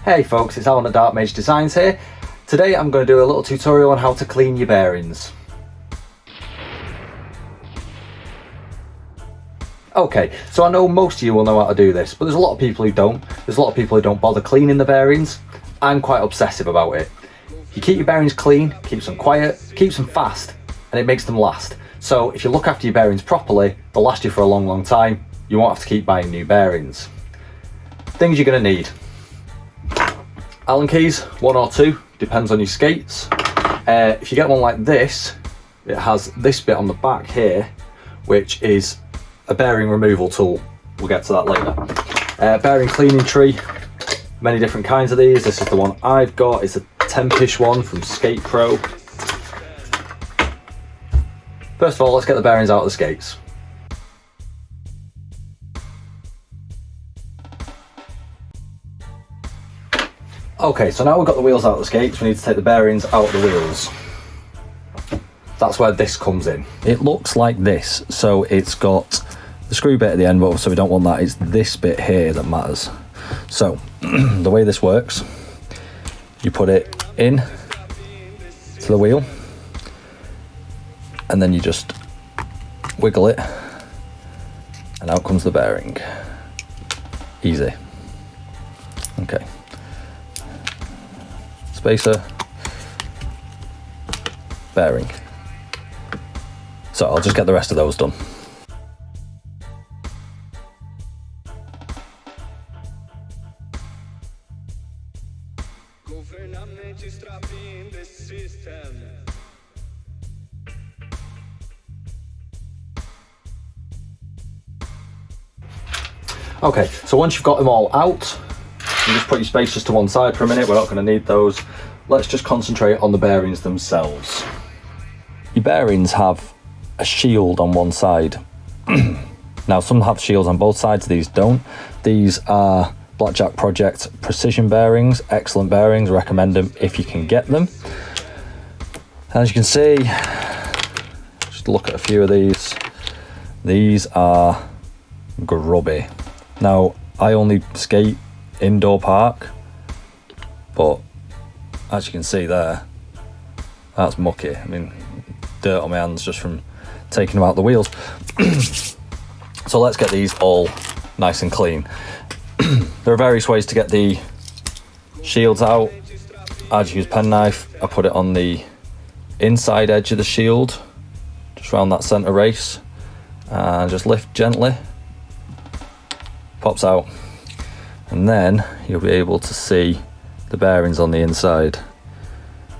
Hey folks, it's Alan at Dark Mage Designs here. Today I'm going to do a little tutorial on how to clean your bearings. Okay, so I know most of you will know how to do this, but there's a lot of people who don't. There's a lot of people who don't bother cleaning the bearings. I'm quite obsessive about it. You keep your bearings clean, keeps them quiet, keeps them fast, and it makes them last. So if you look after your bearings properly, they'll last you for a long time. You won't have to keep buying new bearings. Things you're going to need. Allen keys, 1 or 2, depends on your skates. If you get one like this, it has this bit on the back here, which is a bearing removal tool. We'll get to that later. Bearing cleaning tree, many different kinds of these. This is the one I've got. It's a Tempish one from Skate Pro. First of all, let's get the bearings out of the skates. Okay, so now we've got the wheels out of the skates, we need to take the bearings out of the wheels. That's where this comes in. It looks like this, so it's got the screw bit at the end, but so we don't want that. It's this bit here that matters. So the way this works, you put it in to the wheel, and then you just wiggle it, and out comes the bearing. Easy. Okay. Spacer, bearing. So I'll just get the rest of those done. Okay, so once you've got them all out, you just put your spacers to one side for a minute. We're not going to need those. Let's just concentrate on the bearings themselves. Your bearings have a shield on one side. Now some have shields on both sides, these don't. These are Blackjack Project precision bearings, excellent bearings, recommend them if you can get them. As you can see, just look at a few of these are grubby. Now I only skate indoor park, but as you can see there, that's mucky. I mean, dirt on my hands just from taking them out the wheels. So let's get these all nice and clean. There are various ways to get the shields out. I just use penknife. I put it on the inside edge of the shield, just around that center race, and just lift gently. Pops out. And then you'll be able to see the bearings on the inside.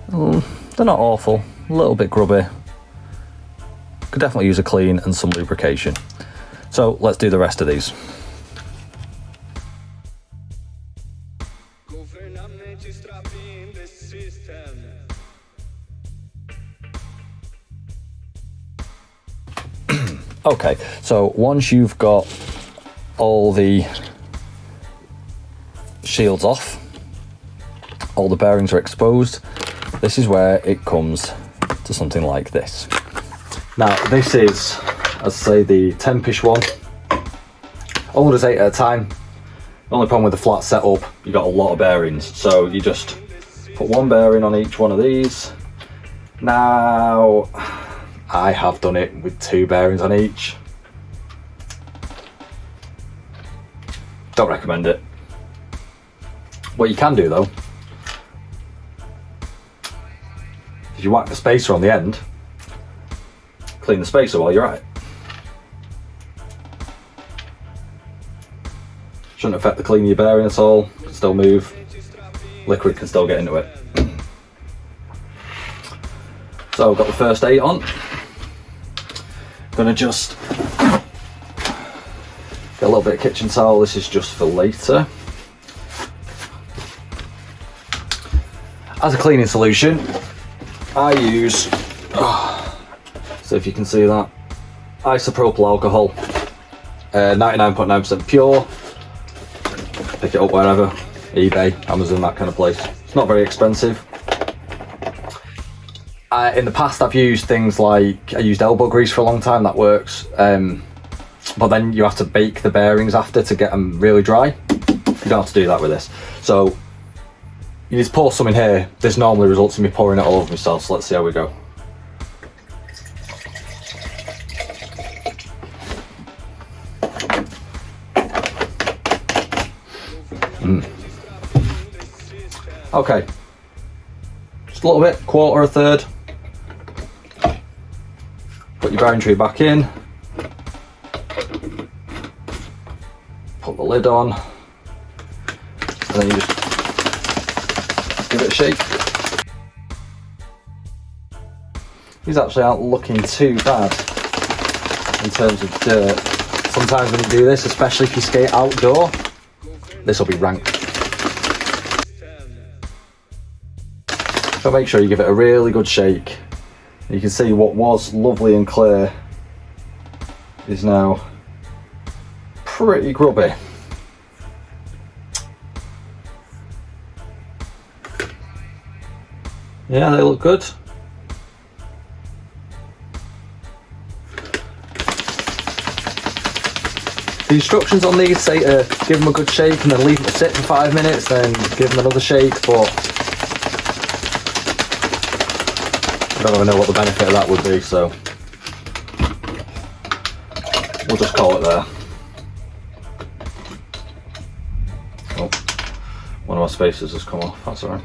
They're not awful, a little bit grubby. Could definitely use a clean and some lubrication. So let's do the rest of these. Okay, so once you've got all the shields off, all the bearings are exposed, this is where it comes to something like this. Now this is, as I say, the Tempish one. Only does 8 at a time. The only problem with the flat setup, you got a lot of bearings, so you just put one bearing on each one of these. Now I have done it with 2 bearings on each. Don't recommend it. What you can do though, is you whack the spacer on the end, clean the spacer while you're at it. Shouldn't affect the cleaning of your bearing at all, can still move, liquid can still get into it. So I've got the first 8 on. Gonna just get a little bit of kitchen towel, this is just for later. As a cleaning solution, I use, so if you can see that, isopropyl alcohol, 99.9% pure. Pick it up wherever, eBay, Amazon, that kind of place. It's not very expensive. In the past I've used things like, I used elbow grease for a long time, that works. But then you have to bake the bearings after to get them really dry. You don't have to do that with this. So You need to pour some in here. This normally results in me pouring it all over myself, so let's see how we go. Okay, just a little bit, quarter, a third. Put your bearing tree back in. Put the lid on. And then you just give it a shake. These actually aren't looking too bad in terms of dirt. Sometimes when you do this, especially if you skate outdoor, this will be rank. So make sure you give it a really good shake. You can see what was lovely and clear is now pretty grubby. Yeah, they look good. The instructions on these say to give them a good shake and then leave them to sit for 5 minutes, then give them another shake, but I don't even know what the benefit of that would be, so we'll just call it there. Oh, one of our spacers has come off, that's alright.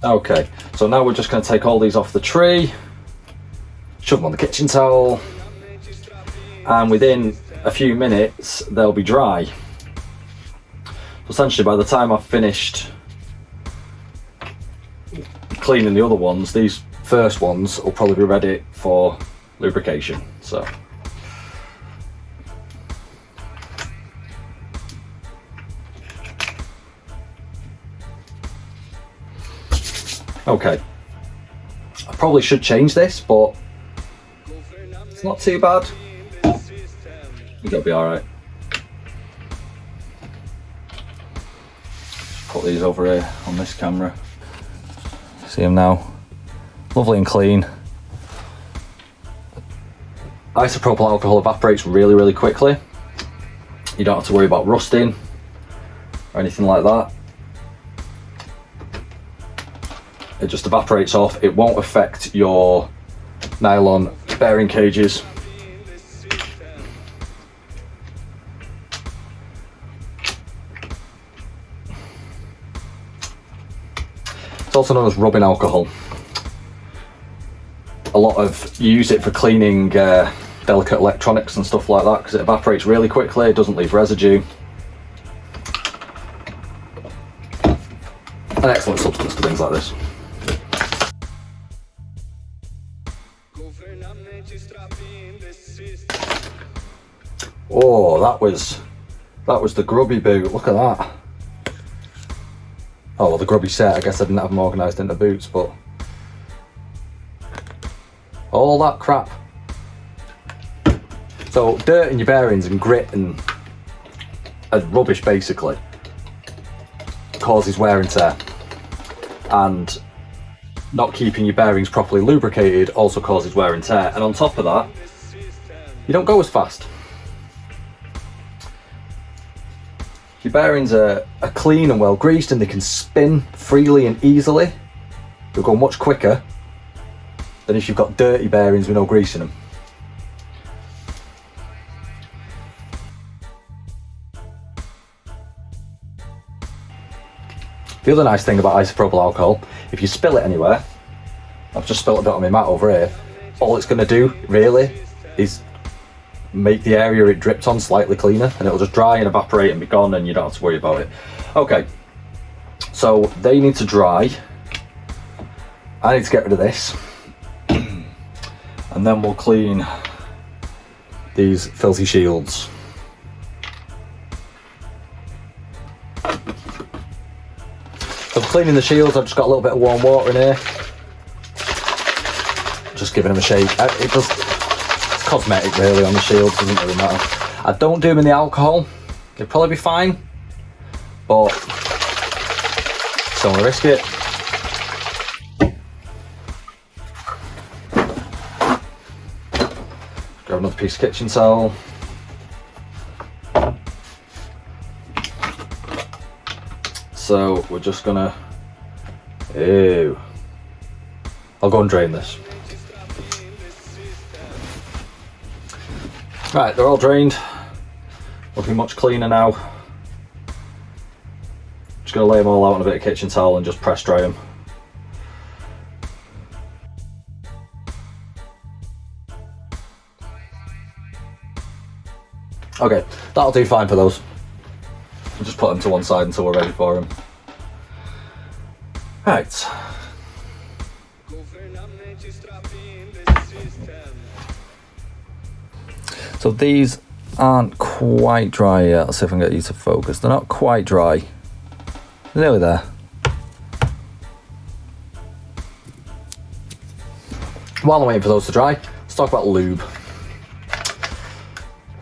Okay, so now we're just going to take all these off the tree, shove them on the kitchen towel, and within a few minutes they'll be dry. Essentially, by the time I've finished cleaning the other ones, these first ones will probably be ready for lubrication. So okay, I probably should change this, but it's not too bad. I think it'll be all right. Put these over here on this camera. See them now, lovely and clean. Isopropyl alcohol evaporates really, really quickly. You don't have to worry about rusting or anything like that. It just evaporates off. It won't affect your nylon bearing cages. It's also known as rubbing alcohol. A lot of you use it for cleaning delicate electronics and stuff like that because it evaporates really quickly, it doesn't leave residue. An excellent substance for things like this. Oh, that was the grubby boot. Look at that. Oh, well, the grubby set. I guess I didn't have them organised into boots, but all that crap. So dirt in your bearings and grit and rubbish basically causes wear and tear, and not keeping your bearings properly lubricated also causes wear and tear, and on top of that you don't go as fast. Your bearings are clean and well greased and they can spin freely and easily. They'll go much quicker than if you've got dirty bearings with no grease in them. The other nice thing about isopropyl alcohol, if you spill it anywhere, I've just spilled a bit on my mat over here, all it's going to do really is make the area it dripped on slightly cleaner, and it'll just dry and evaporate and be gone, and you don't have to worry about it. Okay, so they need to dry. I need to get rid of this and then we'll clean these filthy shields. So for cleaning the shields, I've just got a little bit of warm water in here, just giving them a shake. It's cosmetic really on the shields, doesn't really matter. I don't do them in the alcohol, it'd probably be fine, but don't want to risk it. Grab another piece of kitchen towel. So we're just gonna, ew. I'll go and drain this. Right, they're all drained. Looking much cleaner now. Just gonna lay them all out on a bit of kitchen towel and just press dry them. Okay, that'll do fine for those. We'll just put them to one side until we're ready for them. Right. So these aren't quite dry yet. Let's see if I can get you to focus. They're not quite dry. They're nearly there. While I'm waiting for those to dry, let's talk about lube.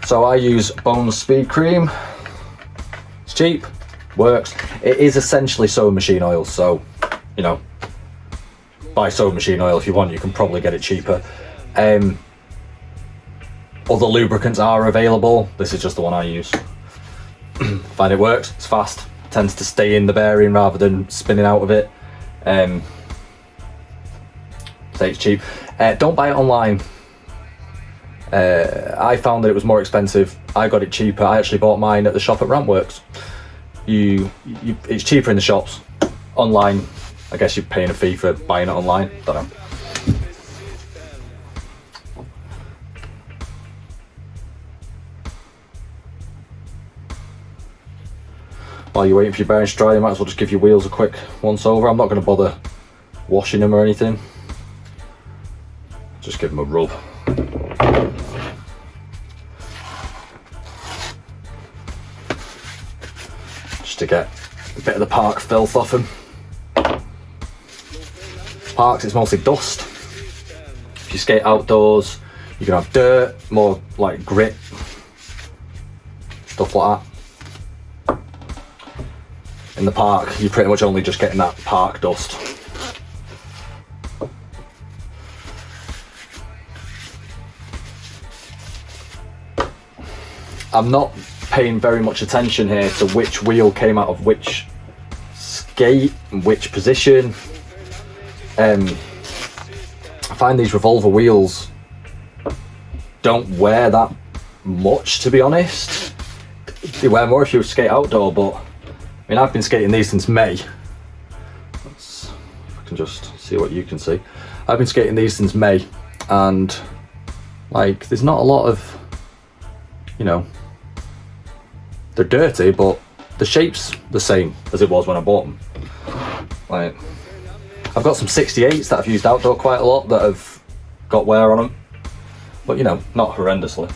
So I use Bones Speed Cream. It's cheap, works. It is essentially sewing machine oil, so, you know, buy sewing machine oil if you want. You can probably get it cheaper. Other lubricants are available. This is just the one I use. Find it works, it's fast, tends to stay in the bearing rather than spinning out of it. Say it's cheap. Don't buy it online. I found that it was more expensive. I got it cheaper. I actually bought mine at the shop at Rampworks. It's cheaper in the shops. Online, I guess you're paying a fee for buying it online. Don't know. While you're waiting for your bearings to dry, you might as well just give your wheels a quick once over. I'm not going to bother washing them or anything. Just give them a rub. Just to get a bit of the park filth off them. Parks, it's mostly dust. If you skate outdoors, you can have dirt, more like grit, stuff like that. In the park, you're pretty much only just getting that park dust. I'm not paying very much attention here to which wheel came out of which skate and which position. I find these revolver wheels don't wear that much, to be honest. They wear more if you skate outdoor, but I mean, I've been skating these since May. If I can just see what you can see. I've been skating these since May, and like, there's not a lot of, you know, they're dirty, but the shape's the same as it was when I bought them. Like, I've got some 68s that I've used outdoor quite a lot that have got wear on them, but you know, not horrendously.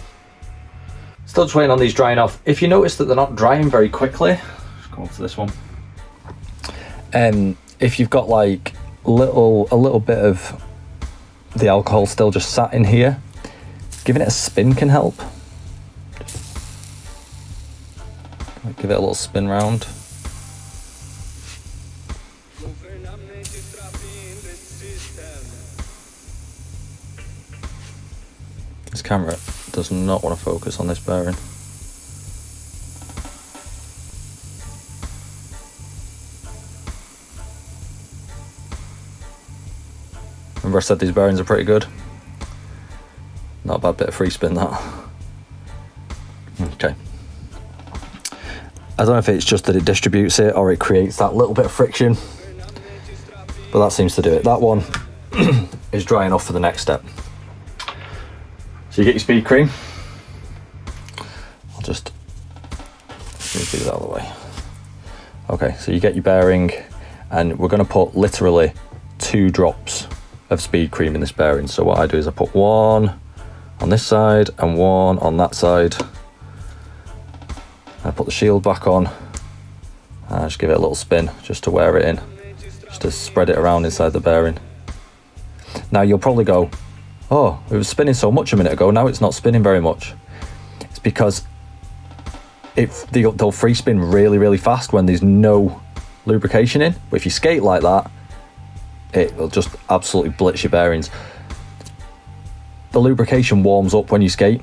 Still just waiting on these drying off. If you notice that they're not drying very quickly, just go on to this one. If you've got like a little bit of the alcohol still just sat in here, giving it a spin can help. Give it a little spin round. This camera does not want to focus on this bearing. Remember I said these bearings are pretty good? Not a bad bit of free spin, that. Okay. I don't know if it's just that it distributes it or it creates that little bit of friction, but that seems to do it. That one is drying off for the next step. So you get your speed cream. I'll just move these out of the way. Okay, so you get your bearing, and we're going to put literally 2 drops of speed cream in this bearing. So what I do is I put 1 on this side and 1 on that side. I put the shield back on and I just give it a little spin just to wear it in, just to spread it around inside the bearing. Now you'll probably go, oh, it was spinning so much a minute ago, now it's not spinning very much. It's because they'll free spin really, really fast when there's no lubrication in. But if you skate like that, it will just absolutely blitz your bearings. The lubrication warms up when you skate.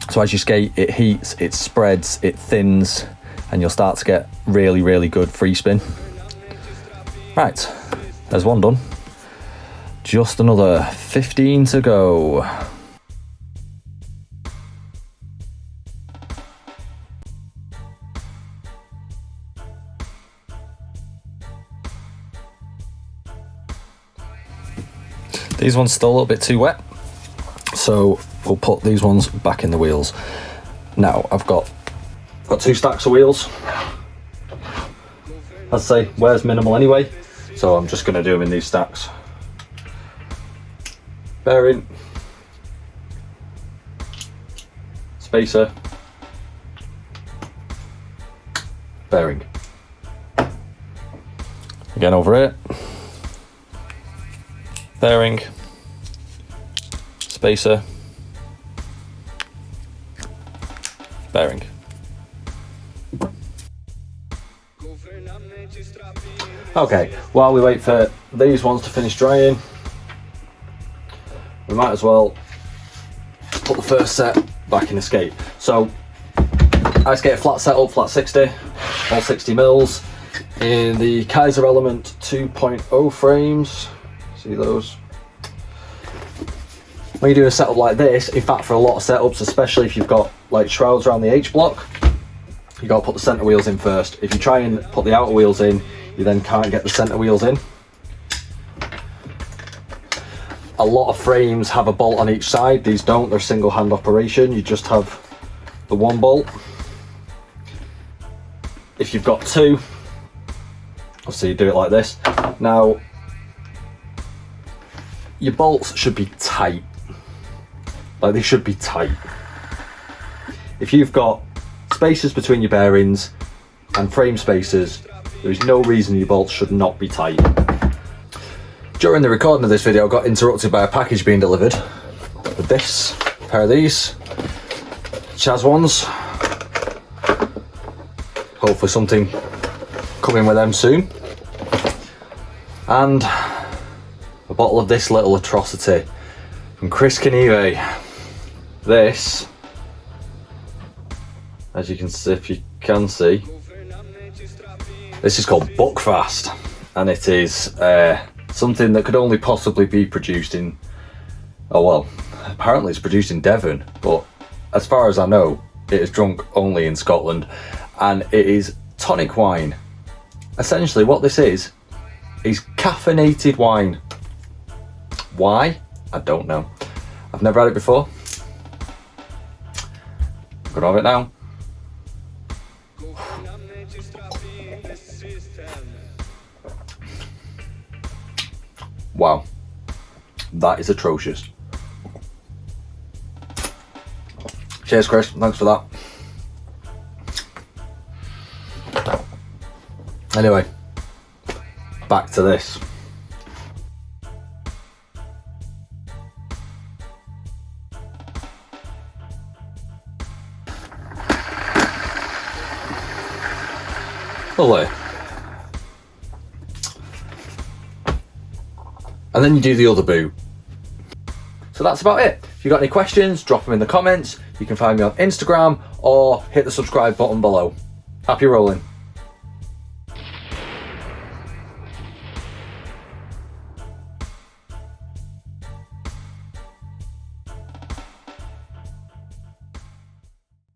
So as you skate, it heats, it spreads, it thins, and you'll start to get really, really good free spin. Right, there's one done. Just another 15 to go. These ones still a little bit too wet, so we'll put these ones back in the wheels. Now I've got 2 stacks of wheels. I'd say wear's minimal anyway, so I'm just going to do them in these stacks. Bearing, spacer, bearing. Again over it. Bearing, spacer, bearing. Okay, while we wait for these ones to finish drying, we might as well put the first set back in the skate. So I skate a flat setup, flat 60, all 60 mils in the Kaiser Element 2.0 frames. See those? When you're doing a setup like this, in fact for a lot of setups, especially if you've got like shrouds around the H block, you got to put the centre wheels in first. If you try and put the outer wheels in, you then can't get the centre wheels in. A lot of frames have a bolt on each side. These don't, they're single hand operation. You just have the one bolt. If you've got 2, obviously you do it like this. Now, your bolts should be tight. Like, they should be tight. If you've got spacers between your bearings and frame spacers, there is no reason your bolts should not be tight. During the recording of this video, I got interrupted by a package being delivered with this pair of these Chaz ones. Hopefully something coming with them soon. And a bottle of this little atrocity from Chris Caneve. This, as you can see, if you can see, this is called Buckfast, and it is something that could only possibly be produced in, oh well, apparently it's produced in Devon, but as far as I know, it is drunk only in Scotland, and it is tonic wine. Essentially what this is caffeinated wine. Why? I don't know. I've never had it before. I'm gonna have it now. Wow, that is atrocious. Cheers, Chris, thanks for that. Anyway, back to this. Lovely. And then you do the other boot. So that's about it. If you've got any questions, drop them in the comments. You can find me on Instagram or hit the subscribe button below. Happy rolling.